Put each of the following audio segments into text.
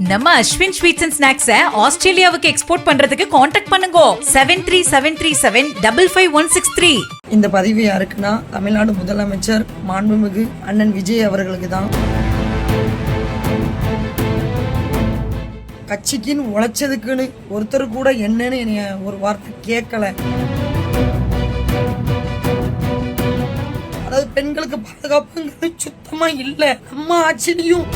நம்ம Ashwin sweets and ஸ்நாக்ஸை ஆஸ்திரேலியாவுக்கு export பண்றதுக்கு காண்டாக்ட் பண்ணுங்க 7373755163. இந்த பதிவு யாருக்குன்னா தமிழ்நாடு முதலமைச்சர் மாண்புமிகு அண்ணன் விஜய் அவர்களுக்கு தான். கட்சிக்குன்னு உழைச்சதுக்குன்னு ஒருத்தர் கூட என்னன்னு என்னைய ஒரு வார்த்தை கேட்கல. அதாவது பெண்களுக்கு பாதுகாப்புங்கிறது சுத்தமா இல்லை. நம்ம ஆட்சியிலையும்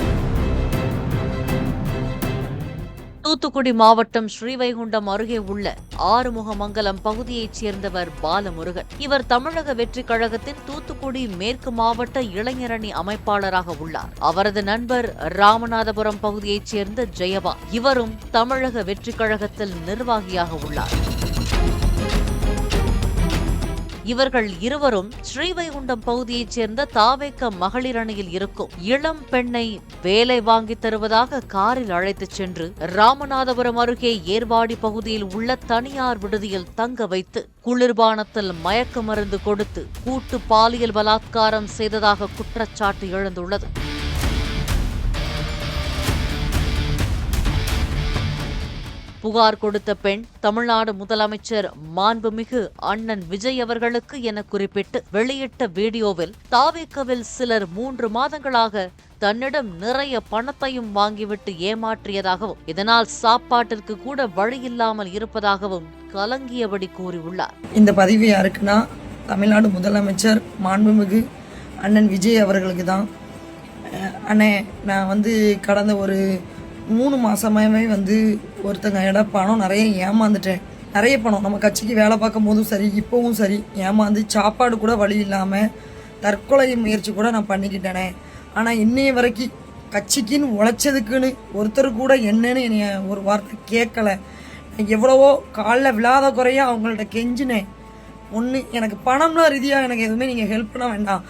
தூத்துக்குடி மாவட்டம் ஸ்ரீவைகுண்டம் அருகே உள்ள ஆறுமுகமங்கலம் பகுதியைச் சேர்ந்தவர் பாலமுருகன். இவர் தமிழக வெற்றி கழகத்தின் தூத்துக்குடி மேற்கு மாவட்ட இளைஞரணி அமைப்பாளராக உள்ளார். அவரது நண்பர் ராமநாதபுரம் பகுதியைச் சேர்ந்த ஜெயபா. இவரும் தமிழக வெற்றி கழகத்தில் நிர்வாகியாக உள்ளார். இவர்கள் இருவரும் ஸ்ரீவைகுண்டம் பகுதியைச் சேர்ந்த தாவேக்க மகளிர் அணியில் இருக்கும் இளம் பெண்ணை வேலை வாங்கி தருவதாக காரில் அழைத்துச் சென்று ராமநாதபுரம் அருகே ஏர்வாடி பகுதியில் உள்ள தனியார் விடுதியில் தங்க வைத்து குளிர்பானத்தில் மயக்க மருந்து கொடுத்து கூட்டு பாலியல் பலாத்காரம் செய்ததாக குற்றச்சாட்டு எழுந்துள்ளது. புகார் கொடுத்த பெண் தமிழ்நாடு முதலமைச்சர் மாண்புமிகு அண்ணன் விஜய் அவர்களுக்கு என குறிப்பிட்டு வெளியிட்ட வீடியோவில் தாவேக்கவில் சிலர் 3 மாதங்களாக தன்னிடம் நிறைய பணத்தையும் வாங்கிவிட்டு ஏமாற்றியதாகவும் இதனால் சாப்பாட்டிற்கு கூட வழியில்லாமல் இருப்பதாகவும் கலங்கியபடி கூறியுள்ளார். இந்த பதிவு யாருக்குன்னா தமிழ்நாடு முதலமைச்சர் மாண்புமிகு அண்ணன் விஜய் அவர்களுக்கு தான். அண்ணே, நான் கடந்த ஒரு 3 மாதமாகவே ஒருத்தங்க பணம் நிறைய ஏமாந்துட்டேன். நிறைய பணம் நம்ம கட்சிக்கு வேலை பார்க்கும் போதும் சரி, இப்போவும் சரி, ஏமாந்து சாப்பாடு கூட வழி இல்லாமல் தற்கொலை முயற்சி கூட நான் பண்ணிக்கிட்டேனே. ஆனால் இன்னைய வரைக்கும் கட்சிக்குன்னு உழைச்சதுக்குன்னு ஒருத்தர் கூட என்னன்னு என்னைய ஒரு வார்த்தை கேட்கல. எவ்வளவோ காலில் விழாத குறையா அவங்கள்ட்ட கெஞ்சினேன். ஒன்று, எனக்கு பணம்லாம் ரீதியாக எனக்கு எதுவுமே நீங்கள் ஹெல்ப் பண்ண வேண்டாம்.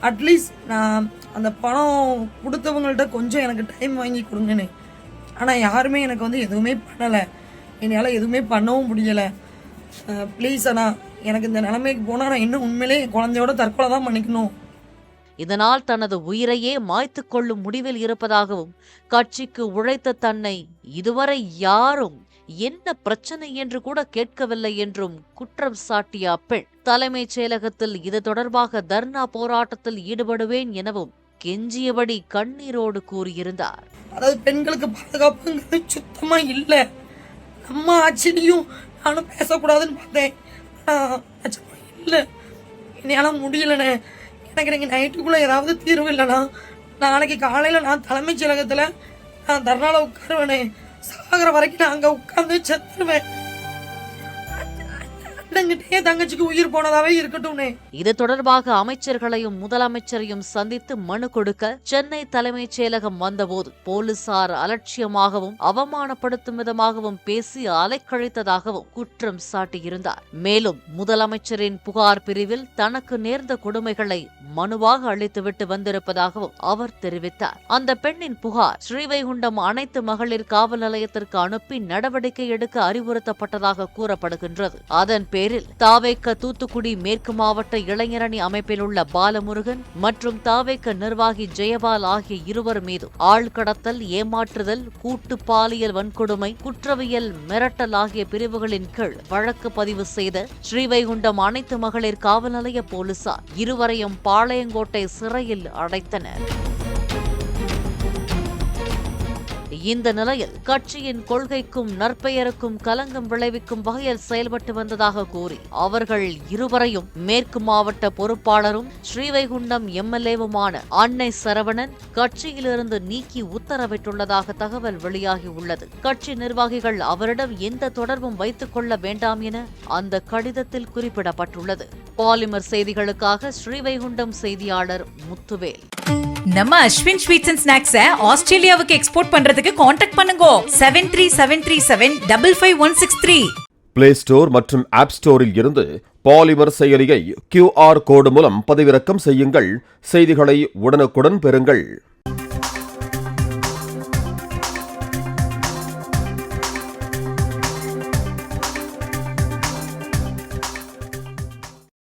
அட்லீஸ்ட் நான் அந்த பணம் கொடுத்தவங்கள்ட்ட கொஞ்சம் எனக்கு டைம் வாங்கி கொடுங்கன்னு. ஆனால் யாருமே எனக்கு எதுவுமே பண்ணலை. என்னால் எதுவுமே பண்ணவும் முடியலை. ப்ளீஸ் அண்ணா, எனக்கு இந்த நிலைமைக்கு போனால் நான் இன்னும் உண்மையிலே என் குழந்தையோட தற்கொலை தான் பண்ணிக்கணும். இதனால் தனது உயிரையே மாய்த்துக் கொள்ளும் முடிவில் இருப்பதாகவும் கட்சிக்கு உழைத்த தன்னை இதுவரை யாரும் என்ன பிரச்சனை என்று கூட கேட்கவில்லை என்றும் குற்றம் சாட்டிய அப்பெண் தலைமைச் செயலகத்தில் இது தொடர்பாக தர்ணா போராட்டத்தில் ஈடுபடுவேன் எனவும் கெஞ்சியபடி கண்ணீரோடு கூறியிருந்தார். அதாவது பெண்களுக்கு பாதுகாப்புங்கிறது சுத்தமா இல்லை. நம்ம ஆட்சியிலையும் நானும் பேசக்கூடாதுன்னு பார்த்தேன். இல்லை, என்னால முடியலண்ணே. எனக்கு நீங்கள் நைட்டுக்குள்ள ஏதாவது தீர்வு இல்லைண்ணா. நாளைக்கு காலையில் நான் தலைமைச் செயலகத்தில் நான் தர்ணால உட்காருவேனே. சாகிற வரைக்கும் நான் அங்கே உட்கார்ந்து செத்துருவேன். தங்கச்சிக்கு உயிர் போனதாவே இருக்கட்டும்னே. இது தொடர்பாக அமைச்சர்களையும் முதலமைச்சரையும் சந்தித்து மனு கொடுக்க சென்னை தலைமைச் செயலகம் வந்தபோது போலீசார் அலட்சியமாகவும் அவமானப்படுத்தும் விதமாகவும் பேசி அலைக்கழித்ததாகவும் குற்றம் சாட்டியிருந்தார். மேலும் முதலமைச்சரின் புகார் பிரிவில் தனக்கு நேர்ந்த கொடுமைகளை மனுவாக அளித்துவிட்டு வந்திருப்பதாகவும் அவர் தெரிவித்தார். அந்த பெண்ணின் புகார் ஸ்ரீவைகுண்டம் அனைத்து மகளிர் காவல் நிலையத்திற்கு அனுப்பி நடவடிக்கை எடுக்க அறிவுறுத்தப்பட்டதாக கூறப்படுகின்றது. அதன் பேரில் தாவேக்க தூத்துக்குடி மேற்கு மாவட்ட இளைஞரணி அமைப்பில் உள்ள பாலமுருகன் மற்றும் தாவேக்க நிர்வாகி ஜெயபால் ஆகிய இருவர் மீது ஆழ்கடத்தல், ஏமாற்றுதல், கூட்டு பாலியல் வன்கொடுமை, குற்றவியல், மிரட்டல் ஆகிய பிரிவுகளின் கீழ் வழக்கு பதிவு செய்த ஸ்ரீவைகுண்டம் அனைத்து மகளிர் காவல் நிலைய போலீசார் இருவரையும் பாளையங்கோட்டை சிறையில் அடைத்தனர். இந்த நிலையில் கட்சியின் கொள்கைக்கும் நற்பெயருக்கும் களங்கம் விளைவிக்கும் வகையில் செயல்பட்டு வந்ததாக கூறி அவர்கள் இருவரையும் மேற்கு மாவட்ட பொறுப்பாளரும் ஸ்ரீவைகுண்டம் எம்எல்ஏவுமான அன்னை சரவணன் கட்சியிலிருந்து நீக்கி உத்தரவிட்டுள்ளதாக தகவல் வெளியாகியுள்ளது. கட்சி நிர்வாகிகள் அவரிடம் எந்த தொடர்பும் வைத்துக் கொள்ள வேண்டாம் என அந்த கடிதத்தில் குறிப்பிடப்பட்டுள்ளது. பாலிமர் செய்திகளுக்காக ஸ்ரீவைகுண்டம் செய்தியாளர் முத்துவேல். நம்ம அஸ்வின் ஸ்வீட்ஸ் அண்ட் ஸ்நாக்ஸை ஆஸ்திரேலியாவுக்கு எக்ஸ்போர்ட் பண்றதுக்கு காண்டாக்ட் பண்ணுங்க 7373755163. பிளே ஸ்டோர் மற்றும் ஆப் ஸ்டோரில் இருந்து பாலிமர் செயலியை QR கோடு மூலம் பதிவிறக்கம் செய்யுங்கள். செய்திகளை உடனுக்குடன் பெறுங்கள்.